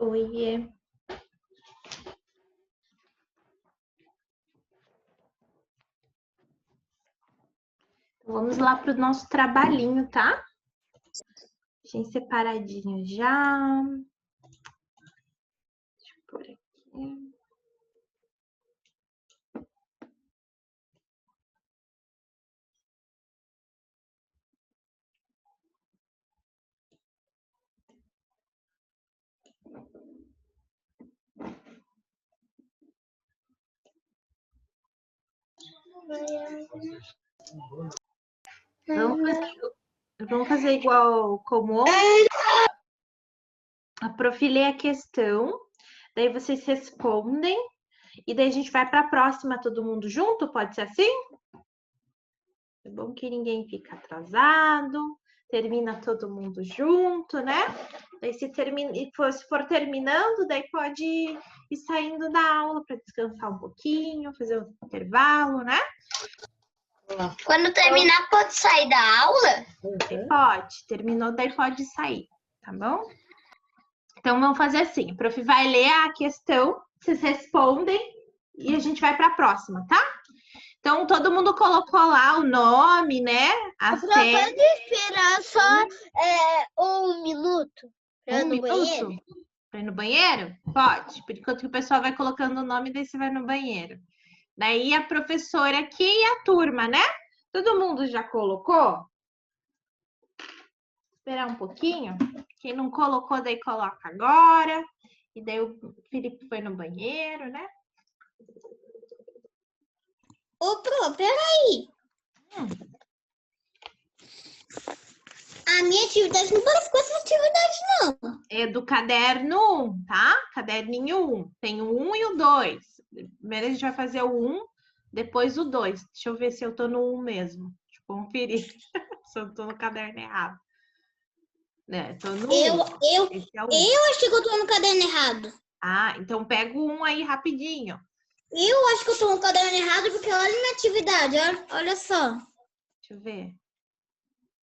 Oiê. Vamos lá para o nosso trabalhinho, tá? Deixa separadinho já. Deixa eu pôr aqui. Vamos fazer igual como ontem. A prof lê a questão, daí vocês respondem, e daí a gente vai para a próxima todo mundo junto, pode ser assim? É bom que ninguém fica atrasado, termina todo mundo junto, né? Daí se for terminando, daí pode ir saindo da aula para descansar um pouquinho, fazer um intervalo, né? Quando terminar, pode sair da aula? Pode, terminou, daí pode sair, tá bom? Então vamos fazer assim, a prof vai ler a questão, vocês respondem e a gente vai para a próxima, tá? Então todo mundo colocou lá o nome, né? A série. Pode esperar só 1 minuto para ir no banheiro? Para ir no banheiro? Pode, por enquanto que o pessoal vai colocando o nome, daí você vai no banheiro. Daí a professora aqui e a turma, né? Todo mundo já colocou? Esperar um pouquinho. Quem não colocou, daí coloca agora. E daí o Felipe foi no banheiro, né? Ô, Pro, peraí. A minha atividade não parece com essa atividade, não. É do caderno 1, tá? Caderninho 1. Tem o 1 e o 2. Primeiro a gente vai fazer o 1, depois o 2. Deixa eu ver se eu tô no 1 mesmo. Deixa eu conferir se eu tô no caderno errado. Né? Tô no 1. Eu Esse acho que eu tô no caderno errado. Ah, então pega o 1 aí rapidinho. Eu acho que eu tô no caderno errado porque olha minha atividade, olha só. Deixa eu ver.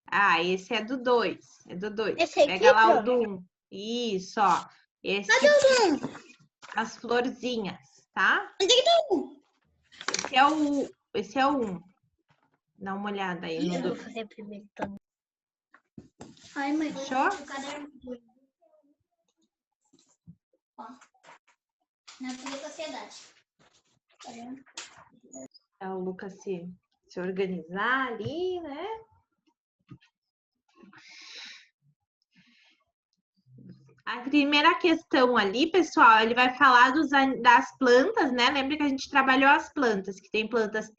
Ah, esse é do 2. É do 2. Esse aqui, Pega lá o Pro? do 1. Isso, ó. Esse Cadê o do 1? as florzinhas, tá? Onde é que tá o 1? Esse é o 1. Dá uma olhada aí no Eu 2. vou fazer primeiro também. Ai, mãe. Fechou? O caderno 2. Ó. Na sociedade. É o Lucas se organizar ali, né? A primeira questão ali, pessoal, ele vai falar das plantas, né? Lembra que a gente trabalhou as plantas, que tem plantas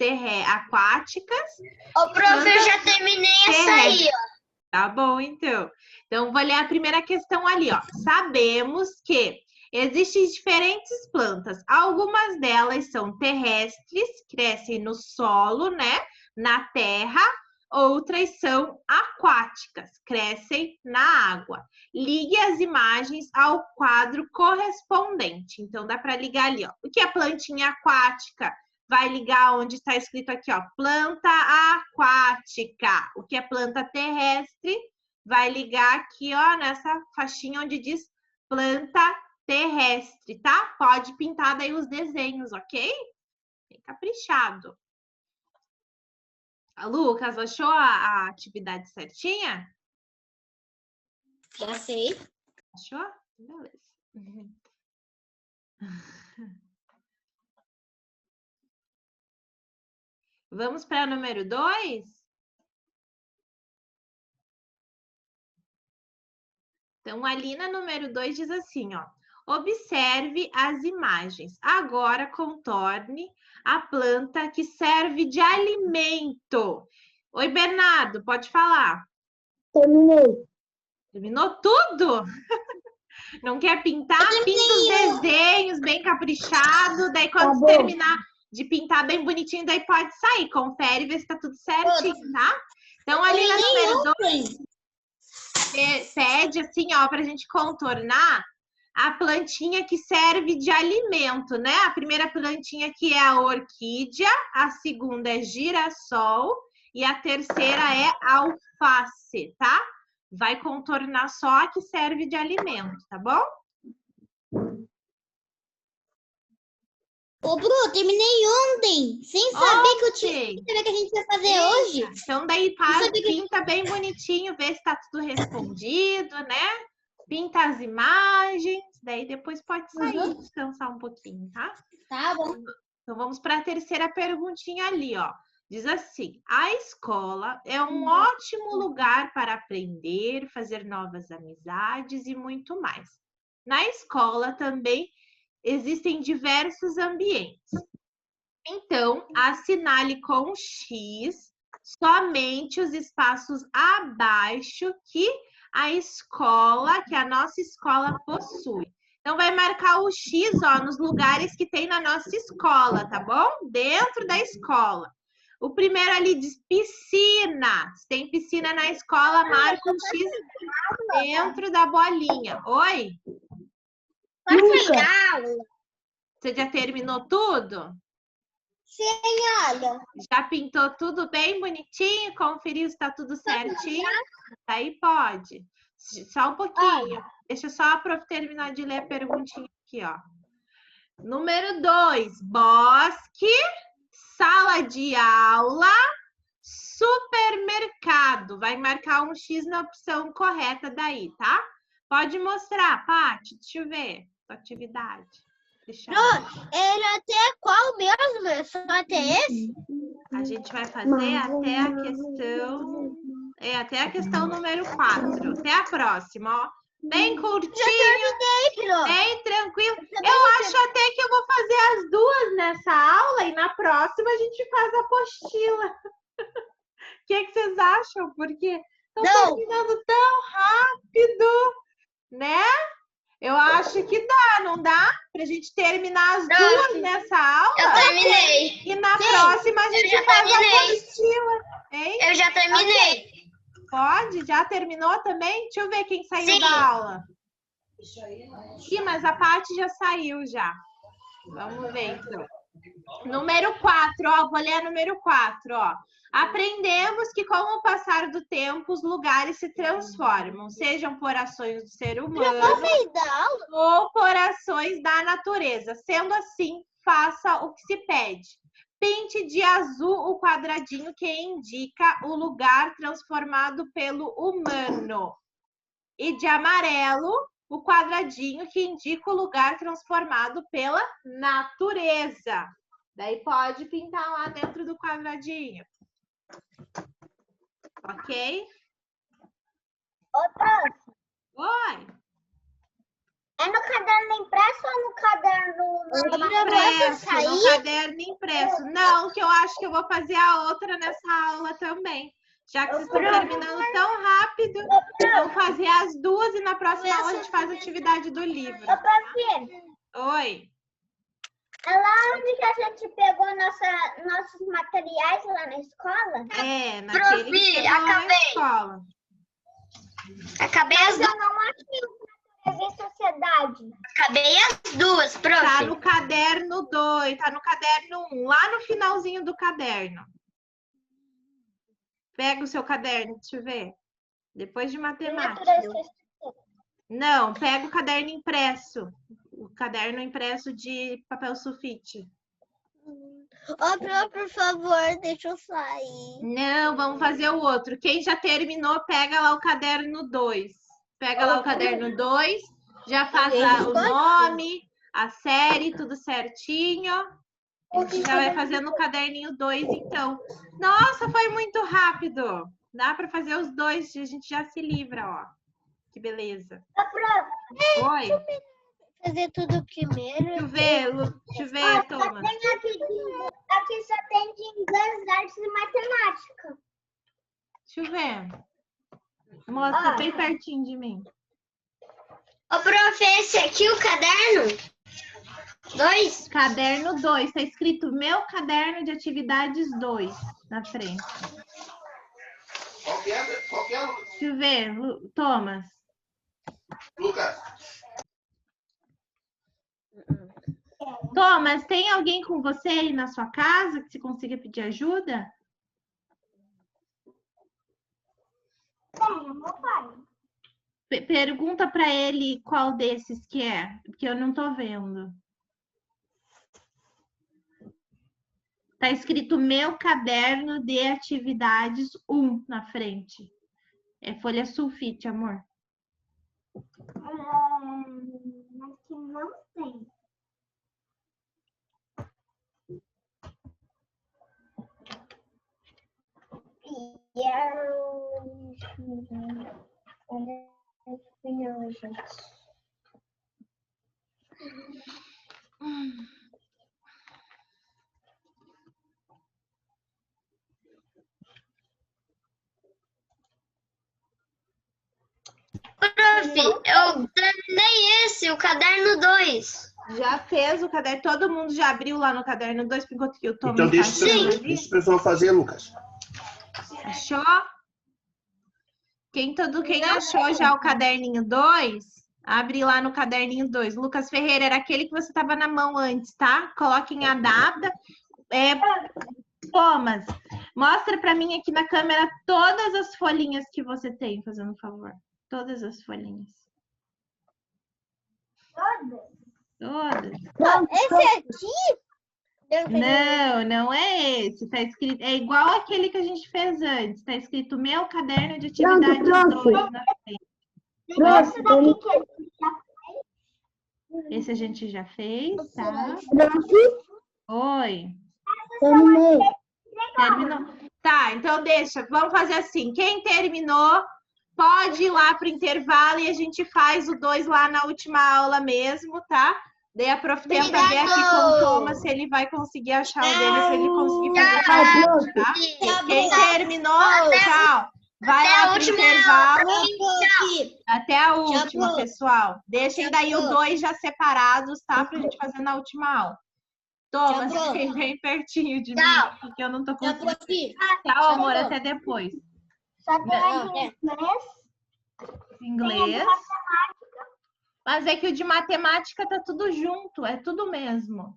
aquáticas. Ô, prof, eu já terminei essa aí, ó. Tá bom, então. Então, vou ler a primeira questão ali, ó. Sabemos que existem diferentes plantas. Algumas delas são terrestres, crescem no solo, né? Na terra. Outras são aquáticas, crescem na água. Ligue as imagens ao quadro correspondente. Então, dá para ligar ali, ó. O que é plantinha aquática? Vai ligar onde está escrito aqui, ó, planta aquática. O que é planta terrestre? Vai ligar aqui, ó, nessa faixinha onde diz planta terrestre, tá? Pode pintar daí os desenhos, ok? Bem caprichado. Lucas, achou a atividade certinha? Já sei. Achou? Beleza. Vamos para o número 2? Então, ali na número 2 diz assim, ó. Observe as imagens. Agora contorne a planta que serve de alimento. Oi, Bernardo, pode falar. Terminei. Terminou tudo? Não quer pintar? Pinta os desenhos bem caprichado. Daí, quando terminar de pintar bem bonitinho, daí pode sair. Confere e vê se tá tudo certinho, tá? Então, ali na número 2, pede assim, ó, pra gente contornar a plantinha que serve de alimento, né? A primeira plantinha que é a orquídea, a segunda é girassol e a terceira é alface, tá? Vai contornar só a que serve de alimento, tá bom? Ô, Bru, terminei ontem, sem saber que eu tinha que saber que a gente ia fazer hoje. Então, daí pinta bem bonitinho, vê se tá tudo respondido, né? Pinta as imagens, daí depois pode sair, descansar um pouquinho, tá? Tá bom. Então, vamos para a terceira perguntinha ali, ó. Diz assim: a escola é um ótimo lugar para aprender, fazer novas amizades e muito mais. Na escola também existem diversos ambientes. Então, assinale com X somente os espaços abaixo que a nossa escola possui. Então, vai marcar o X, ó, nos lugares que tem na nossa escola, tá bom? Dentro da escola. O primeiro ali diz piscina. Se tem piscina na escola, marca um X dentro da bolinha. Oi? Você já terminou tudo? Senhora. Já pintou tudo bem bonitinho? Conferiu se está tudo certinho? Aí pode. Só um pouquinho. Deixa só a prof terminar de ler a perguntinha aqui, ó. Número 2, bosque, sala de aula, supermercado. Vai marcar um X na opção correta daí, tá? Pode mostrar, Paty. Deixa eu ver a atividade. Era até qual mesmo? Só até esse? A gente vai fazer até a questão... até a questão número 4. Até a próxima, ó. Bem curtinho, bem tranquilo. Eu acho até que eu vou fazer as duas nessa aula e na próxima a gente faz a apostila. O que vocês acham? Porque estão terminando tão rápido, né? Eu acho que dá, não dá? Pra gente terminar as duas nessa aula? Eu terminei. E na próxima a gente faz a apostila. Hein? Eu já terminei. Pode? Já terminou também? Deixa eu ver quem saiu da aula. Sim, mas a Paty já saiu já. Vamos ver, então. Número 4, ó. Vou ler a número 4, ó. Aprendemos que com o passar do tempo, os lugares se transformam, sejam por ações do ser humano ou por ações da natureza. Sendo assim, faça o que se pede. Pinte de azul o quadradinho que indica o lugar transformado pelo humano. E de amarelo, o quadradinho que indica o lugar transformado pela natureza. Daí pode pintar lá dentro do quadradinho. Ok? Oi. É no caderno impresso ou no caderno impresso? No caderno impresso. Não, que eu acho que eu vou fazer a outra nessa aula também. Já que vocês estão terminando tão rápido, vamos fazer as duas e na próxima aula a gente faz a atividade do livro. Oi. É lá onde que a gente pegou nossos materiais lá na escola? É, naquele que chegou lá na escola. Acabei as duas. Eu não achei em sociedade. Acabei as duas, prof. Tá no caderno 2, tá no caderno 1, lá no finalzinho do caderno. Pega o seu caderno, deixa eu ver. Depois de matemática. Não, pega o caderno impresso. O caderno impresso de papel sulfite. Por favor, deixa eu sair. Não, vamos fazer o outro. Quem já terminou, pega lá o caderno 2. Pega lá o caderno 2, já faz o nome, a série, tudo certinho. A gente já vai fazendo o caderninho 2, então. Nossa, foi muito rápido. Dá para fazer os dois, a gente já se livra, ó. Que beleza. Oi. Fazer tudo primeiro. Deixa eu ver, Thomas. Aqui só tem de inglês, artes e matemática. Deixa eu ver. Mostra bem pertinho de mim. Ô, prof, esse aqui, o caderno? 2? Caderno 2. Tá escrito meu caderno de atividades 2 na frente. Qual que é, Lucas? Deixa eu ver, Thomas. Lucas. Thomas, tem alguém com você aí na sua casa que você consiga pedir ajuda? Pergunta para ele qual desses que é, porque eu não tô vendo. Tá escrito meu caderno de atividades 1 na frente. É folha sulfite, amor. Mas que não tem. Prof, eu terminei esse, o caderno 2. Já fez o caderno? Todo mundo já abriu lá no caderno 2, enquanto que o Tom Então tá achando ali? deixa o pessoal fazer, Lucas. Achou? Quem achou já o caderninho 2, abre lá no caderninho 2. Lucas Ferreira, era aquele que você estava na mão antes, tá? Coloque em adapta. Thomas, mostra para mim aqui na câmera todas as folhinhas que você tem, fazendo um favor. Todas as folhinhas. Todas. Esse aqui? Não é esse. Tá escrito, é igual aquele que a gente fez antes. Tá escrito meu caderno de atividades 2 na frente. Esse daqui que a gente já Esse a gente já fez, tá? Oi. Terminou. Tá, então deixa. Vamos fazer assim. Quem terminou, pode ir lá pro intervalo e a gente faz o 2 lá na última aula mesmo, tá? Daí a prof tenta ver aqui com o Thomas se ele vai conseguir achar o dele, se ele conseguir fazer, tá? Quem terminou, tchau. Vai lá pro intervalo. Até a última, pessoal. Deixem daí o 2 já separados, tá? Pra gente fazer na última aula. Thomas, fiquei bem pertinho de mim, porque eu não tô conseguindo. Tchau, amor, até depois. só tem Inglês. Mas é que o de matemática tá tudo junto, é tudo mesmo.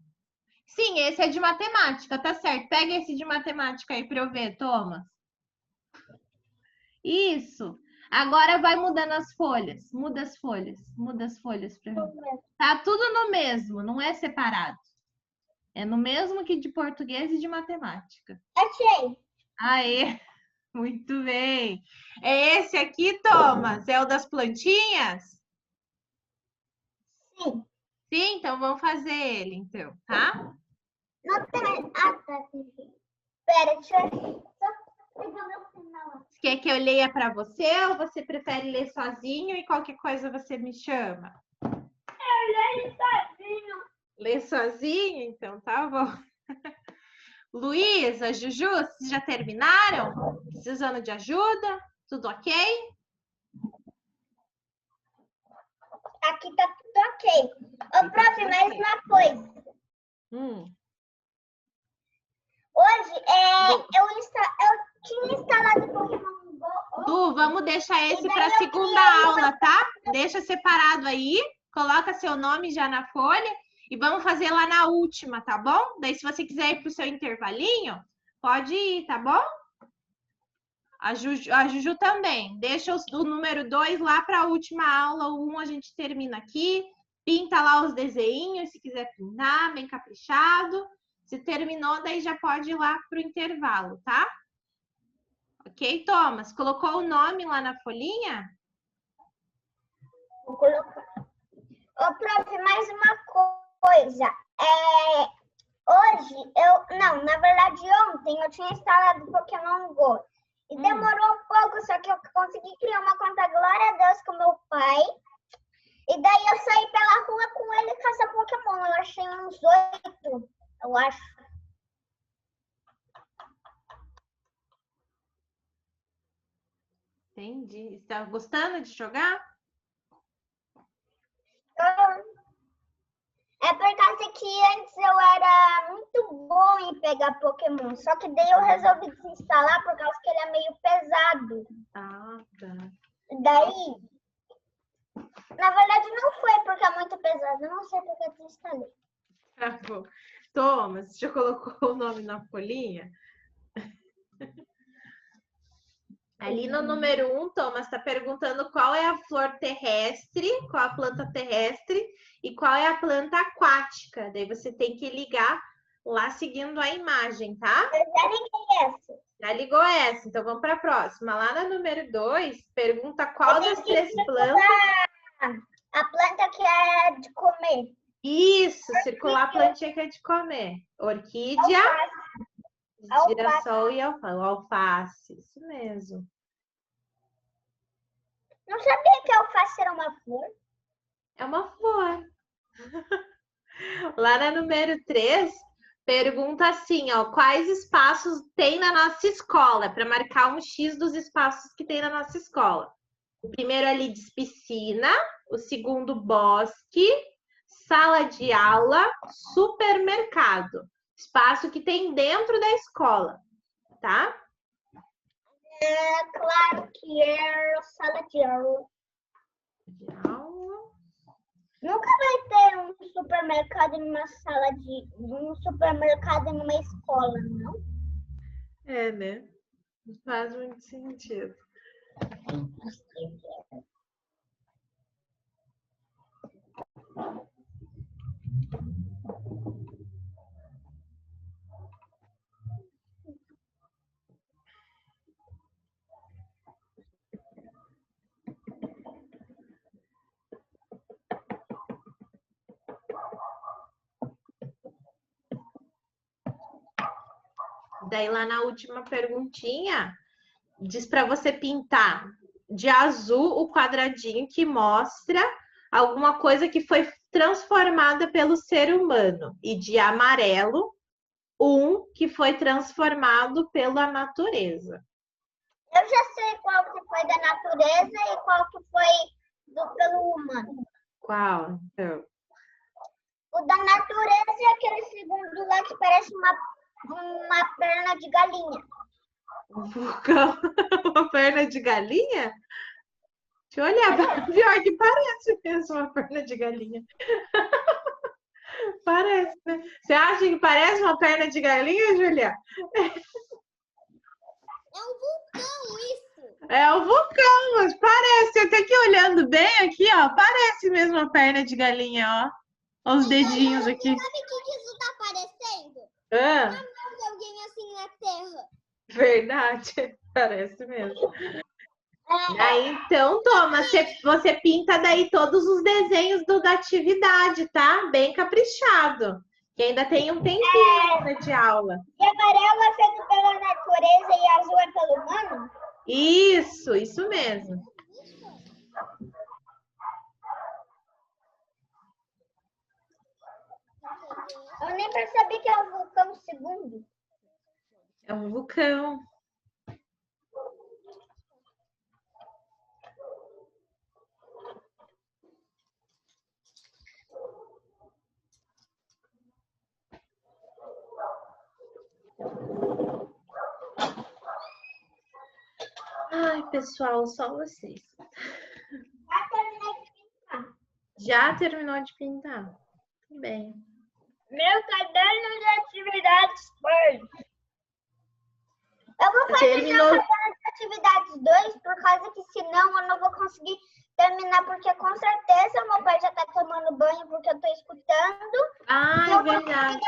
Sim, esse é de matemática, tá certo. Pega esse de matemática aí para eu ver, Thomas. Isso. Agora vai mudando as folhas. Muda as folhas para mim. Tá tudo no mesmo, não é separado. É no mesmo que de português e de matemática. Achei. Aê, muito bem. É esse aqui, Thomas? É o das plantinhas? Sim. Sim, então vamos fazer ele, então, tá? Não tem. Ah, tá. Espera, deixa eu só pegar meu final. Quer que eu leia para você ou você prefere ler sozinho e qualquer coisa você me chama? Eu leio sozinho. Lê sozinho? Então tá bom. Luísa, Juju, vocês já terminaram? Precisando de ajuda? Tudo ok? Aqui tá tudo ok. Ô, prof, mais uma coisa. Hoje, eu tinha instalado o Pokémon Go. Du, vamos deixar esse para a segunda aula, tá? Deixa separado aí. Coloca seu nome já na folha. E vamos fazer lá na última, tá bom? Daí, se você quiser ir para o seu intervalinho, pode ir, tá bom? A Juju também. Deixa o número 2 lá para a última aula. O 1 a gente termina aqui. Pinta lá os desenhos, se quiser pintar, bem caprichado. Se terminou, daí já pode ir lá para o intervalo, tá? Ok, Thomas? Colocou o nome lá na folhinha? Vou colocar. Ô, prof, mais uma coisa. Hoje, na verdade, ontem eu tinha instalado o Pokémon Go. E demorou um pouco, só que eu consegui criar uma conta, glória a Deus, com meu pai. E daí eu saí pela rua com ele caçar Pokémon. Eu achei uns 8, eu acho. Entendi. Está gostando de jogar? É por causa que antes eu era muito bom em pegar Pokémon. Só que daí eu resolvi desinstalar por causa que ele é meio pesado. Ah, tá. Daí, na verdade, não foi porque é muito pesado. Eu não sei porque eu desinstalei. Tá bom. Thomas, já colocou o nome na folhinha? Ali no número 1, Thomas está perguntando qual é a flor terrestre, qual a planta terrestre e qual é a planta aquática. Daí você tem que ligar lá seguindo a imagem, tá? Eu já liguei essa. Já ligou essa, então vamos para a próxima. Lá na número 2, pergunta qual Eu tenho das que 3 circular plantas... a planta que é de comer. Isso, circular a plantinha que é de comer. Orquídea, Alface. girassol e alface. Isso mesmo. Não sabia que a alface era uma flor. É uma flor. Lá na número 3, pergunta assim, ó, quais espaços tem na nossa escola? Para marcar um X dos espaços que tem na nossa escola. O primeiro ali diz piscina, o segundo bosque, sala de aula, supermercado. Espaço que tem dentro da escola, tá? É claro que é sala de aula. Nunca vai ter um supermercado numa supermercado numa escola, não? É, né? Não faz muito sentido. Daí lá na última perguntinha, diz para você pintar de azul o quadradinho que mostra alguma coisa que foi transformada pelo ser humano e de amarelo que foi transformado pela natureza. Eu já sei qual que foi da natureza e qual que foi pelo humano. Qual? Então? O da natureza é aquele segundo lá que parece uma perna de galinha. Um vulcão? Uma perna de galinha? Deixa eu olhar. Pior que parece mesmo uma perna de galinha. Parece, né? Você acha que parece uma perna de galinha, Julia? É um vulcão, isso. É um vulcão, mas parece. Até que olhando bem aqui, ó, parece mesmo uma perna de galinha, ó. Olha os dedinhos aqui. Sabe o que isso tá parecendo? Ah, Uma mão de alguém assim na terra. verdade, parece mesmo. Aí, então, toma, você pinta daí todos os desenhos da atividade, tá? Bem caprichado. Que ainda tem um tempinho ainda de aula. E amarelo é feito pela natureza e azul é pelo humano? Isso mesmo. Eu nem percebi que é um vulcão segundo. É um vulcão. Ai, pessoal, só vocês. Já terminei de pintar. Já terminou de pintar? Tudo bem. Meu caderno de atividades foi. Eu vou fazer já o caderno de atividades 2, por causa que senão eu não vou conseguir terminar, porque com certeza meu pai já tá tomando banho, porque eu tô escutando. Ah, é verdade.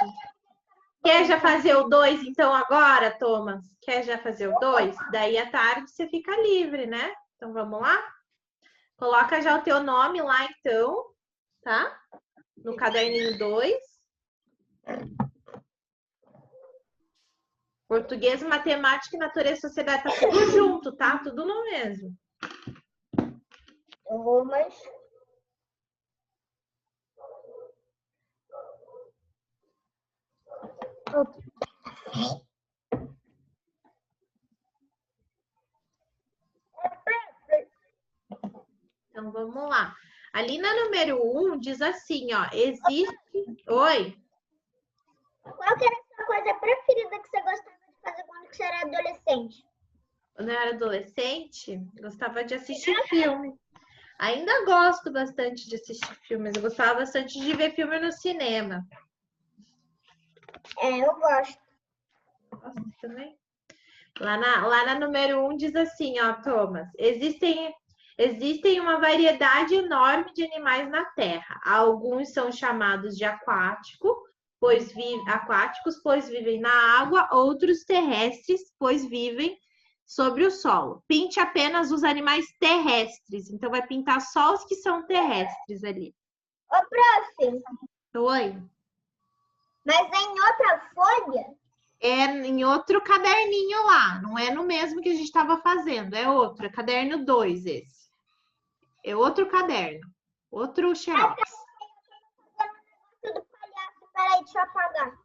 Quer já fazer o 2, então, agora, Thomas? Quer já fazer o 2? Daí, à tarde, você fica livre, né? Então, vamos lá? Coloca já o teu nome lá, então, tá? No caderninho 2. Português, matemática, natureza e sociedade. Tá tudo junto, tá? Tudo no mesmo. Eu vou, mas... Então, vamos lá. Ali na número 1, diz assim, ó. Existe... Oi? Qual que era a sua coisa preferida que você gostava de fazer quando você era adolescente? Quando eu era adolescente, gostava de assistir filme. Ainda gosto bastante de assistir filmes. Eu gostava bastante de ver filme no cinema. É, eu gosto. Gosto também. Lá na número 1 diz assim, ó, Thomas. Existem uma variedade enorme de animais na Terra. Alguns são chamados de aquático, aquáticos, pois vivem na água, outros terrestres, pois vivem sobre o solo. Pinte apenas os animais terrestres. Então, vai pintar só os que são terrestres ali. Ô, prof, Oi? mas é em outra folha? É em outro caderninho lá. Não é no mesmo que a gente estava fazendo. É outro. É caderno 2 esse. É outro caderno. Outro xerox. Tudo palhaço. Peraí, deixa eu apagar.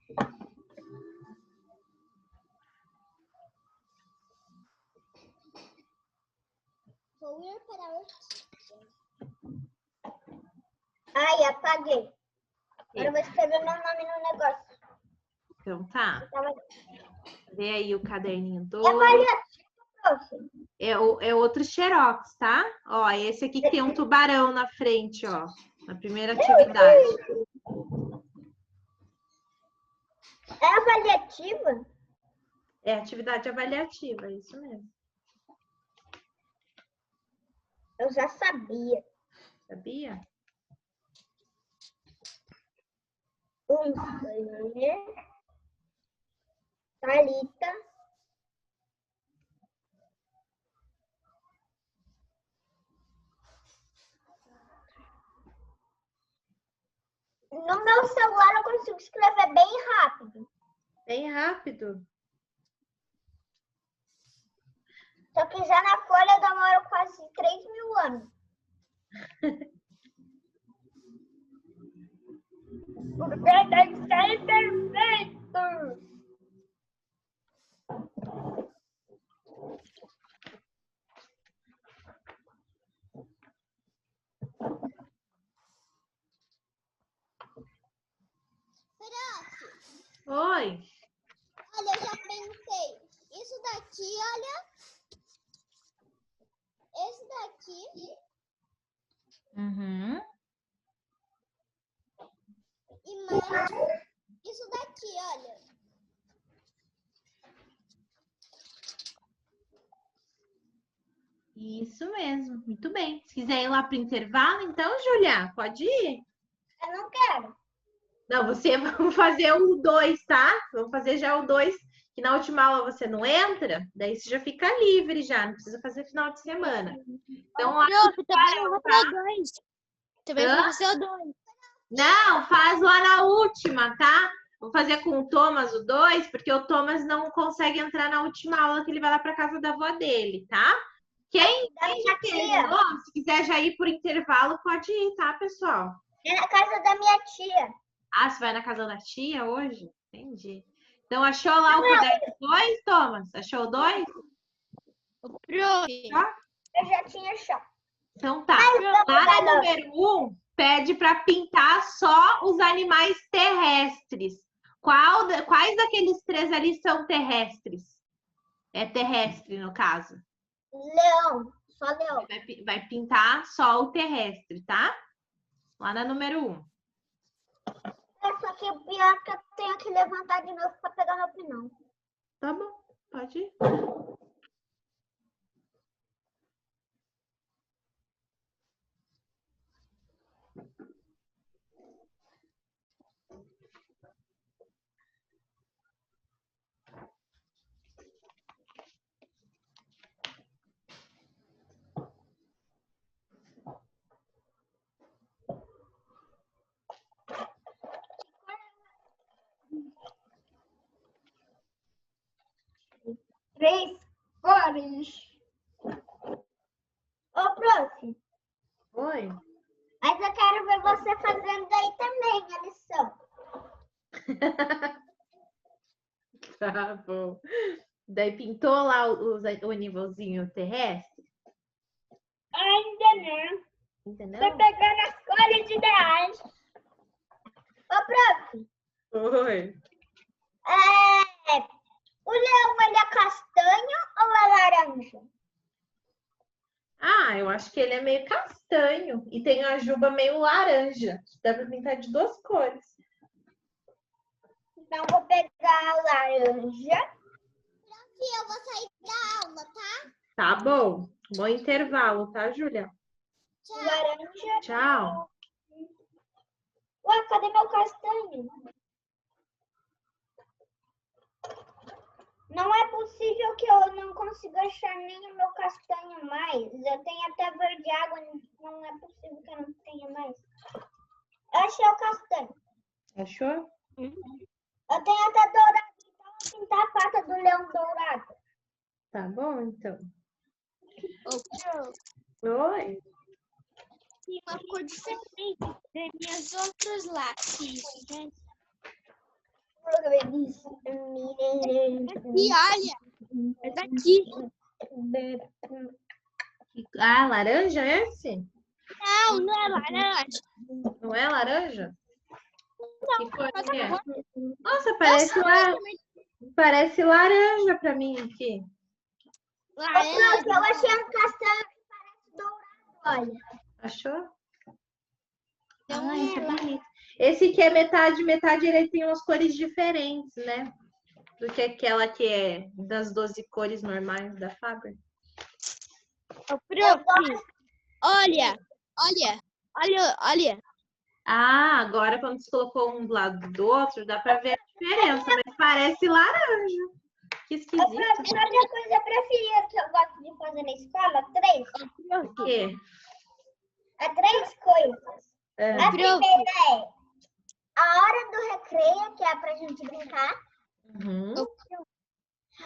Vou ir para o... Ai, apaguei. Agora eu vou escrever meu nome no negócio. Então tá. Vê aí o caderninho É 2. avaliativo, prof. É outro xerox, tá? Ó, esse aqui que tem um tubarão na frente, ó. Na primeira atividade. É avaliativa? É atividade avaliativa, é isso mesmo. Eu já sabia. Sabia? Thalita. No meu celular eu consigo escrever bem rápido. Bem rápido. Se eu quiser na folha, eu demoro quase 3.000 anos. Porque tem que ser perfeito. Oi. Olha, eu já pensei. Isso daqui, olha. Esse daqui. Uhum. E mais isso daqui, olha. Isso mesmo. Muito bem. Se quiser ir lá para o intervalo, então, Julia, pode ir. Eu não quero. Não, vamos fazer o 2, tá? Vamos fazer já o 2, que na última aula você não entra, daí você já fica livre já, não precisa fazer final de semana. Então, lá Prof, também vou fazer o 2. Também vou fazer o 2. não, faz lá na última, tá? Vou fazer com o Thomas o 2, porque o Thomas não consegue entrar na última aula que ele vai lá para casa da avó dele, tá? Quem já terminou, se quiser já ir por intervalo, pode ir, tá, pessoal? É na casa da minha tia. Ah, você vai na casa da tia hoje? Entendi. Então, achou lá o caderno 2, Thomas? Achou o 2? Prof, Tá? Eu já tinha achado. Então tá. Lá no número 1, pede para pintar só os animais terrestres. Quais daqueles 3 ali são terrestres? É terrestre, no caso. Leão. Só leão. Vai pintar só o terrestre, tá? Lá na número 1. Só que o pior é que eu tenho que levantar de novo para pegar meu pinão. Tá bom, pode ir. Três cores. Ô, prof, Oi. mas eu quero ver você fazendo aí também a lição. Tá bom. Daí pintou lá o nívelzinho terrestre? Ainda não. Entendeu? Tô pegando as cores ideais. Ô, prof, Oi. o leão ele é castanho ou é laranja? Ah, eu acho que ele é meio castanho e tem a juba meio laranja. Dá pra pintar de 2 cores. Então, vou pegar a laranja. Eu vou sair da aula, tá? Tá bom. Bom intervalo, tá, Júlia? Laranja. Tchau. Ué, cadê meu castanho? possível que eu não consiga achar nem o meu castanho mais. Eu tenho até verde água, não é possível que eu não tenha mais. Eu achei o castanho. Achou? Eu tenho até dourado, então eu vou pintar a pata do leão dourado. Tá bom, então. Ô, Oi. tem uma cor diferente das minhas outras lápis, né? E olha, é daqui. Ah, laranja esse? Não, não é laranja. Não é laranja? Que cor Outra que é? cor. Nossa, Nossa, parece laranja pra mim aqui. laranja. Eu achei um castanho que parece dourado, olha. Achou? Não Ah, esse é é bonito. Esse aqui é metade, ele tem umas cores diferentes, né? Do que aquela que é das 12 cores normais da Faber. Ô, prof, olha. Ah, agora quando você colocou um do lado do outro, dá pra ver a diferença, mas parece laranja. Que esquisito. Sabe a coisa preferida que eu gosto de fazer na escola? 3. O quê? É 3 coisas. É. A primeira é a hora do recreio, que é pra gente brincar. Uhum.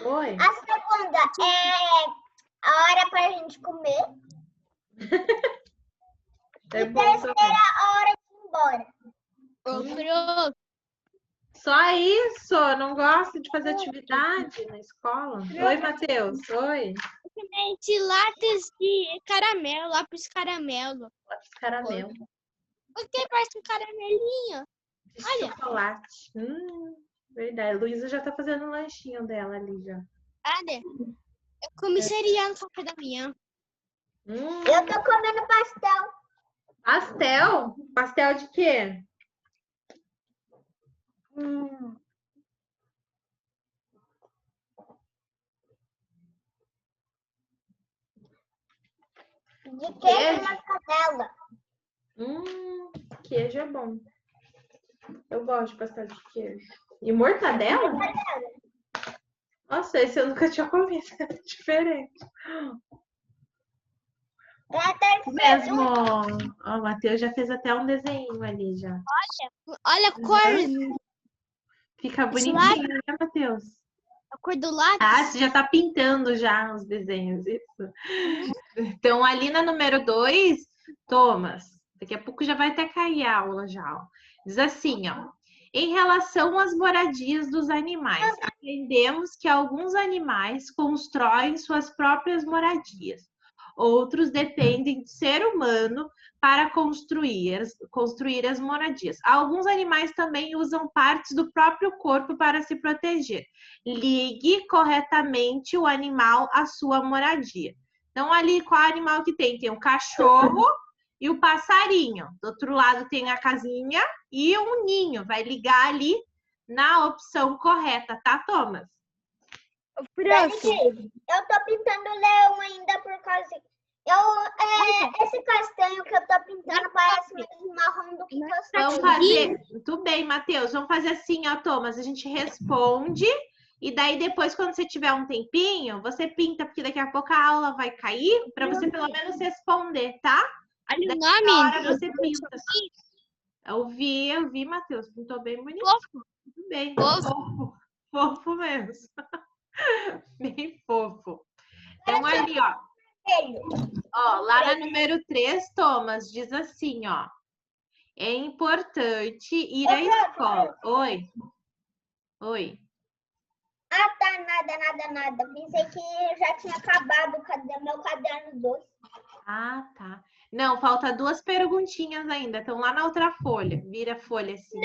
Oi. A segunda é a hora pra gente comer. É E bom terceira, também. a hora de ir embora. Ô, prof, Só isso? Não gosta de fazer atividade na escola? Oi, Matheus. Oi. esse lápis de caramelo, lápis caramelo. Lápis caramelo. Porque parece um caramelinho. De Olha. chocolate. Verdade. A Luísa já tá fazendo um lanchinho dela ali já. Olha, eu comi cereal no café da manhã. Eu tô comendo pastel. Pastel? Pastel de quê? De queijo e mortadela. Queijo é bom. Eu gosto de pastel de queijo. E mortadela? Nossa, esse eu nunca tinha comido. É diferente. É a terceira. Mesmo. Ó, o Matheus já fez até um desenho ali já. Olha a cor, Fica Esse bonitinho, né, Matheus? a cor do lápis. Ah, você já tá pintando já os desenhos, isso. Então, ali na número 2, Thomas, daqui a pouco já vai até cair a aula já, ó. Diz assim, ó. Em relação às moradias dos animais, aprendemos que alguns animais constroem suas próprias moradias. Outros dependem de ser humano para construir as moradias. Alguns animais também usam partes do próprio corpo para se proteger. Ligue corretamente o animal à sua moradia. Então, ali, qual animal que tem? Tem o cachorro e o passarinho. Do outro lado tem a casinha e um ninho. Vai ligar ali na opção correta, tá, Thomas? O prof, Eu tô pintando o leão ainda por causa... esse castanho que eu tô pintando parece mais marrom do que eu Vamos sei. fazer... Tudo bem, Matheus. Vamos fazer assim, ó, Thomas. A gente responde e daí depois, quando você tiver um tempinho, você pinta, porque daqui a pouco a aula vai cair, para você pelo menos responder, tá? olha o Na nome. hora você pinta. Eu vi, Matheus. Pintou bem bonito. Fofo. Tudo bem. Fofo. Fofo mesmo. Bem fofo. Então, ali, ó. Ó, lá na número 3, Thomas, diz assim, ó. É importante ir à escola. Oi. Oi. Ah, tá, nada. Pensei que já tinha acabado o meu caderno 2. Ah, tá. Não, falta 2 perguntinhas ainda. Estão lá na outra folha. Vira a folha assim.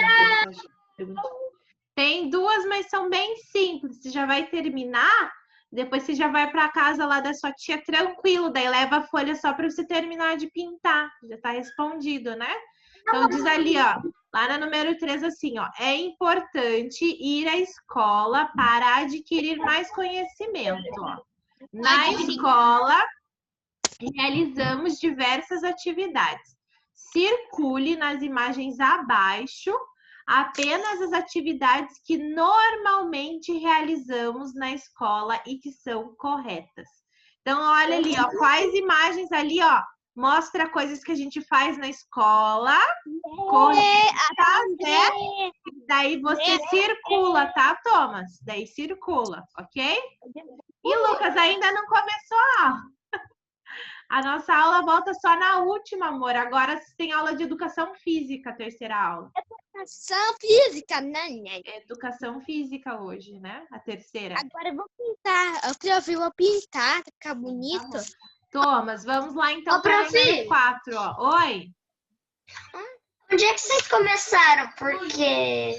Tem 2, mas são bem simples. Você já vai terminar, depois você já vai para casa lá da sua tia tranquilo. Daí leva a folha só para você terminar de pintar. Já está respondido, né? Então diz ali, ó. Lá na número 3, assim, ó. É importante ir à escola para adquirir mais conhecimento, ó. Na escola, realizamos diversas atividades. Circule nas imagens abaixo apenas as atividades que normalmente realizamos na escola e que são corretas. Então, olha ali, ó, quais imagens ali, ó, mostra coisas que a gente faz na escola, corretas, né? Daí você circula, tá, Thomas? Daí circula, ok? E, Lucas, ainda não começou a aula. A nossa aula volta só na última, amor. Agora você tem aula de educação física, a terceira aula. Educação física, né? Educação física hoje, né? A terceira. Agora eu vou pintar. Eu vou pintar, pra ficar bonito. Tá, Thomas, vamos lá então Ô, para o prof. número 4, ó. Oi? Onde é que vocês começaram? Porque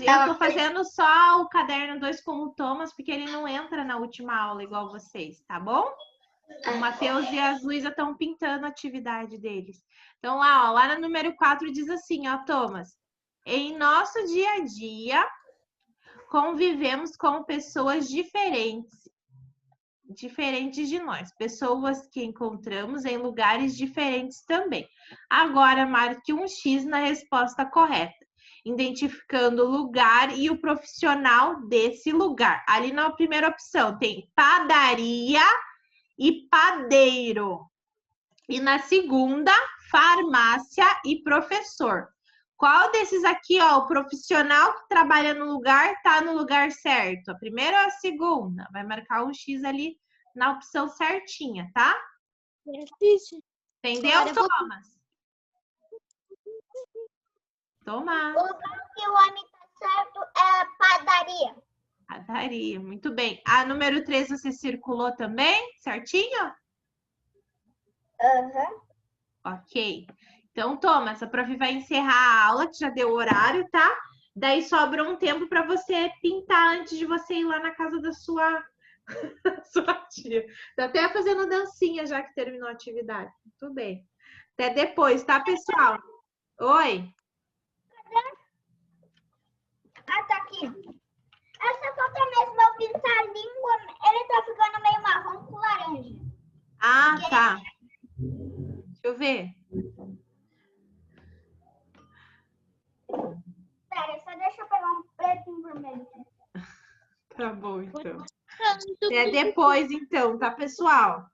Eu tô fazendo só o caderno 2 com o Thomas, porque ele não entra na última aula igual vocês, tá bom? O Matheus e a Luísa estão pintando a atividade deles. Então, lá no número 4 diz assim, ó, Thomas. Em nosso dia a dia, convivemos com pessoas diferentes de nós. Pessoas que encontramos em lugares diferentes também. Agora, marque um X na resposta correta, identificando o lugar e o profissional desse lugar. Ali na primeira opção tem padaria e padeiro. E na segunda, farmácia e professor. Qual desses aqui, ó, o profissional que trabalha no lugar, tá no lugar certo? A primeira ou a segunda? Vai marcar um X ali na opção certinha, tá? Entendeu, Thomas? Thomas. O lugar que o homem tá certo é a padaria. Padaria, muito bem. A número 3 você circulou também, certinho? Aham. Ok. Então, Thomas, a prof vai encerrar a aula, que já deu o horário, tá? Daí sobra um tempo para você pintar antes de você ir lá na casa da sua tia. Tá até fazendo dancinha já que terminou a atividade. Muito bem. Até depois, tá, pessoal? Oi? Ah, tá aqui. Essa foto mesmo, eu pintar a língua, ele tá ficando meio marrom com laranja. Ah, tá. Deixa eu ver. Pera, só deixa eu pegar um preto e um vermelho. Tá bom, então. Até depois, então, tá, pessoal?